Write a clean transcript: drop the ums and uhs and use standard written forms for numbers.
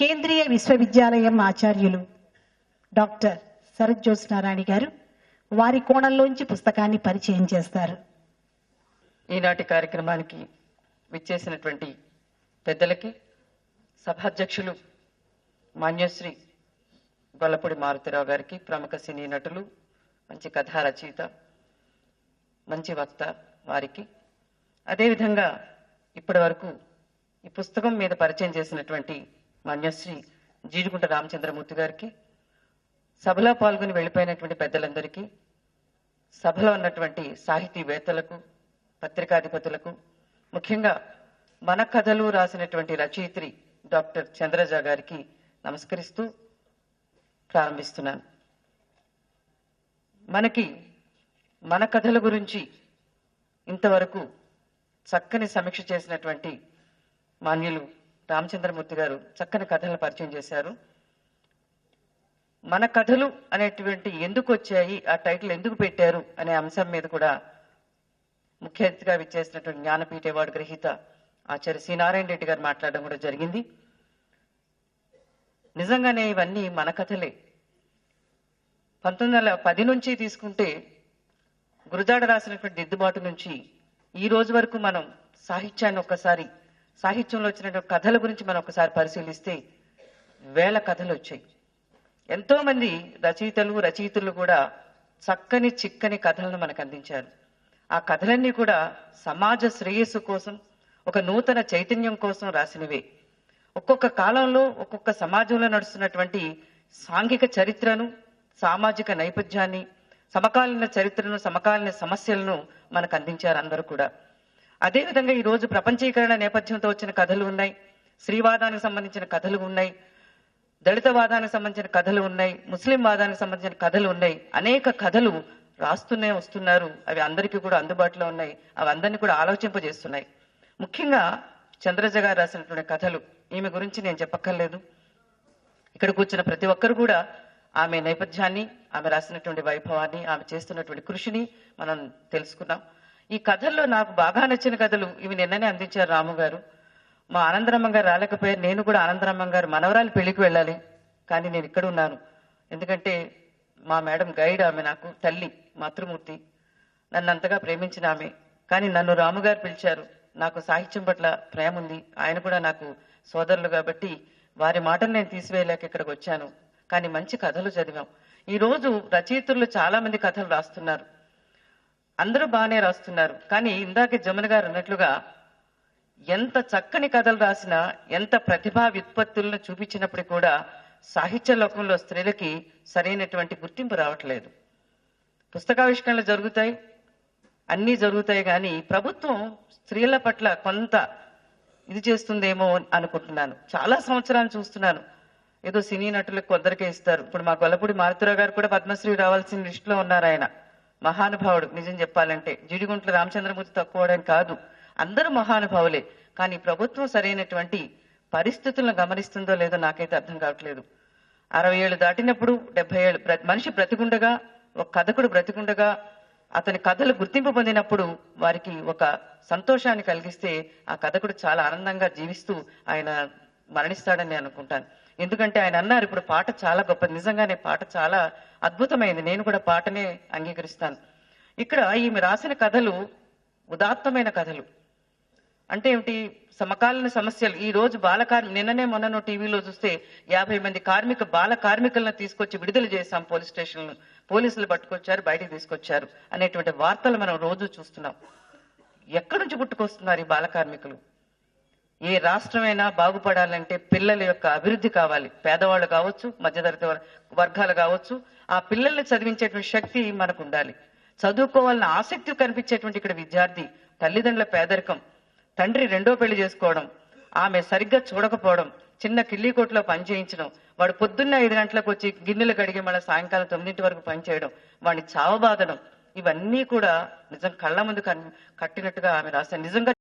కేంద్రీయ విశ్వవిద్యాలయం ఆచార్యులు డాక్టర్ శరత్ జ్యోత్స్నారాణి గారు వారి కోణంలోంచి పుస్తకాన్ని పరిచయం చేస్తారు. ఈనాటి కార్యక్రమానికి విచ్చేసినటువంటి పెద్దలకి, సభాధ్యక్షులు మాన్యశ్రీ గొల్లపూడి మారుతిరావు గారికి, ప్రముఖ సినీ నటులు, మంచి కథా రచయిత, మంచి వక్త వారికి, అదేవిధంగా ఇప్పటి వరకు ఈ పుస్తకం మీద పరిచయం చేసినటువంటి మాన్యశ్రీ జీడిగుంట రామచంద్రమూర్తి గారికి, సభలో పాల్గొని వెళ్ళిపోయినటువంటి పెద్దలందరికీ, సభలో ఉన్నటువంటి సాహితీవేత్తలకు, పత్రికాధిపతులకు, ముఖ్యంగా మన కథలు రాసినటువంటి రచయిత్రి డాక్టర్ చంద్రజ గారికి నమస్కరిస్తూ ప్రారంభిస్తున్నాను. మనకి మన కథల గురించి ఇంతవరకు చక్కని సమీక్ష చేసినటువంటి మాన్యులు రామచంద్రమూర్తి గారు చక్కని కథలను పరిచయం చేశారు. మన కథలు అనేటువంటి ఎందుకు వచ్చాయి, ఆ టైటిల్ ఎందుకు పెట్టారు అనే అంశం మీద కూడా ముఖ్య అతిథిగా విచ్చేసినటువంటి జ్ఞానపీఠ అవార్డు గ్రహీత ఆచార్య సి నారాయణ రెడ్డి గారు మాట్లాడడం కూడా జరిగింది. నిజంగానే ఇవన్నీ మన కథలే. 1910 నుంచి తీసుకుంటే గురజాడ రాసినటువంటి దిద్దుబాటు నుంచి ఈ రోజు వరకు మనం సాహిత్యాన్ని ఒక్కసారి, సాహిత్యంలో వచ్చినటువంటి కథల గురించి మనం ఒకసారి పరిశీలిస్తే వేల కథలు వచ్చాయి. ఎంతో మంది రచయితలు కూడా చక్కని చిక్కని కథలను మనకు అందించారు. ఆ కథలన్నీ కూడా సమాజ శ్రేయస్సు కోసం, ఒక నూతన చైతన్యం కోసం రాసినవే. ఒక్కొక్క కాలంలో ఒక్కొక్క సమాజంలో నడుస్తున్నటువంటి సాంఘిక చరిత్రను, సామాజిక నేపథ్యాన్ని, సమకాలీన చరిత్రను, సమకాలీన సమస్యలను మనకు అందించారు అందరూ కూడా. అదేవిధంగా ఈరోజు ప్రపంచీకరణ నేపథ్యంతో వచ్చిన కథలు ఉన్నాయి, స్త్రీవాదానికి సంబంధించిన కథలు ఉన్నాయి, దళిత వాదానికి సంబంధించిన కథలు ఉన్నాయి, ముస్లిం వాదానికి సంబంధించిన కథలు ఉన్నాయి. అనేక కథలు రాస్తూనే వస్తున్నారు. అవి అందరికీ కూడా అందుబాటులో ఉన్నాయి. అవి అందరినీ కూడా ఆలోచింపజేస్తున్నాయి. ముఖ్యంగా చంద్రజ గారు రాసినటువంటి కథలు, ఈమె గురించి నేను చెప్పక్కర్లేదు. ఇక్కడ కూర్చున్న ప్రతి ఒక్కరు కూడా ఆమె నేపథ్యాన్ని, ఆమె రాసినటువంటి వైభవాన్ని, ఆమె చేస్తున్నటువంటి కృషిని మనం తెలుసుకున్నాం. ఈ కథల్లో నాకు బాగా నచ్చిన కథలు ఇవి నిన్ననే అందించారు రాము గారు. మా ఆనందరమ్మ గారు రాలేకపోయారు. నేను కూడా ఆనందరమ్మ గారు మనవరాలి పెళ్లికి వెళ్ళాలి, కానీ నేను ఇక్కడ ఉన్నాను. ఎందుకంటే మా మేడం గైడ్, ఆమె నాకు తల్లి, మాతృమూర్తి, నన్ను అంతగా ప్రేమించిన ఆమె. కానీ నన్ను రాముగారు పిలిచారు. నాకు సాహిత్యం పట్ల ప్రేమ ఉంది, ఆయన కూడా నాకు సోదరులు కాబట్టి వారి మాటలు నేను తీసివేయలేక ఇక్కడికి వచ్చాను. కానీ మంచి కథలు చదివాం. ఈరోజు రచయితలు చాలా మంది కథలు రాస్తున్నారు, అందరూ బాగానే రాస్తున్నారు. కానీ ఇందాకే జమున గారు అన్నట్లుగా ఎంత చక్కని కథలు రాసినా, ఎంత ప్రతిభా వ్యుత్పత్తులను చూపించినప్పుడు కూడా సాహిత్య లోకంలో స్త్రీలకి సరైనటువంటి గుర్తింపు రావట్లేదు. పుస్తకావిష్కరణలు జరుగుతాయి, అన్నీ జరుగుతాయి, కానీ ప్రభుత్వం స్త్రీల పట్ల కొంత ఇది చేస్తుందేమో అనుకుంటున్నాను. చాలా సంవత్సరాలు చూస్తున్నాను, ఏదో సినీ నటులకు కొందరికే ఇస్తారు. ఇప్పుడు మా గొల్లపూడి మారుతిరావు గారు కూడా పద్మశ్రీ రావాల్సిన లిస్టులో ఉన్నారు. ఆయన మహానుభావుడు. నిజం చెప్పాలంటే జీడిగుంట్ల రామచంద్రమూర్తి తక్కువడని కాదు, అందరూ మహానుభావులే. కానీ ప్రభుత్వం సరైనటువంటి పరిస్థితులను గమనిస్తుందో లేదో నాకైతే అర్థం కావట్లేదు. 60 ఏళ్ళు దాటినప్పుడు, 70 ఏళ్ళు మనిషి బ్రతికుండగా, ఒక కథకుడు బ్రతికుండగా అతని కథలు గుర్తింపు పొందినప్పుడు వారికి ఒక సంతోషాన్ని కలిగిస్తే ఆ కథకుడు చాలా ఆనందంగా జీవిస్తూ ఆయన మరణిస్తాడని నేను అనుకుంటాను. ఎందుకంటే ఆయన అన్నారు, ఇప్పుడు పాట చాలా గొప్పది. నిజంగానే పాట చాలా అద్భుతమైంది. నేను కూడా పాటనే అంగీకరిస్తాను. ఇక్కడ ఈమె రాసిన కథలు ఉదాత్తమైన కథలు. అంటే ఏమిటి? సమకాలీన సమస్యలు. ఈ రోజు నిన్ననే మొన్ననో టీవీలో చూస్తే 50 మంది బాల కార్మికులను తీసుకొచ్చి విడుదల చేశాం పోలీస్ స్టేషన్లను, పోలీసులు పట్టుకొచ్చారు, బయటకు తీసుకొచ్చారు అనేటువంటి వార్తలు మనం రోజు చూస్తున్నాం. ఎక్కడి నుంచి పుట్టుకొస్తున్నారు ఈ బాల కార్మికులు? ఏ రాష్ట్రమైనా బాగుపడాలంటే పిల్లల యొక్క అభివృద్ధి కావాలి. పేదవాళ్ళు కావచ్చు, మధ్యతరగతి వర్గాలు కావచ్చు, ఆ పిల్లల్ని చదివించేటువంటి శక్తి మనకు ఉండాలి. చదువుకోవాలన్న ఆసక్తి కనిపించేటువంటి ఇక్కడ విద్యార్థి, తల్లిదండ్రుల పేదరికం, తండ్రి రెండో పెళ్లి చేసుకోవడం, ఆమె సరిగ్గా చూడకపోవడం, చిన్న కిల్లీకోట్లో పని చేయించడం, వాడు పొద్దున్న 5 గంటలకు వచ్చి గిన్నెలు కడిగి మళ్ళీ సాయంకాలం 9 వరకు పనిచేయడం, వాడిని చావబాదడం, ఇవన్నీ కూడా నిజం కళ్ళ ముందు కట్టినట్టుగా ఆమె రాశారు. నిజంగా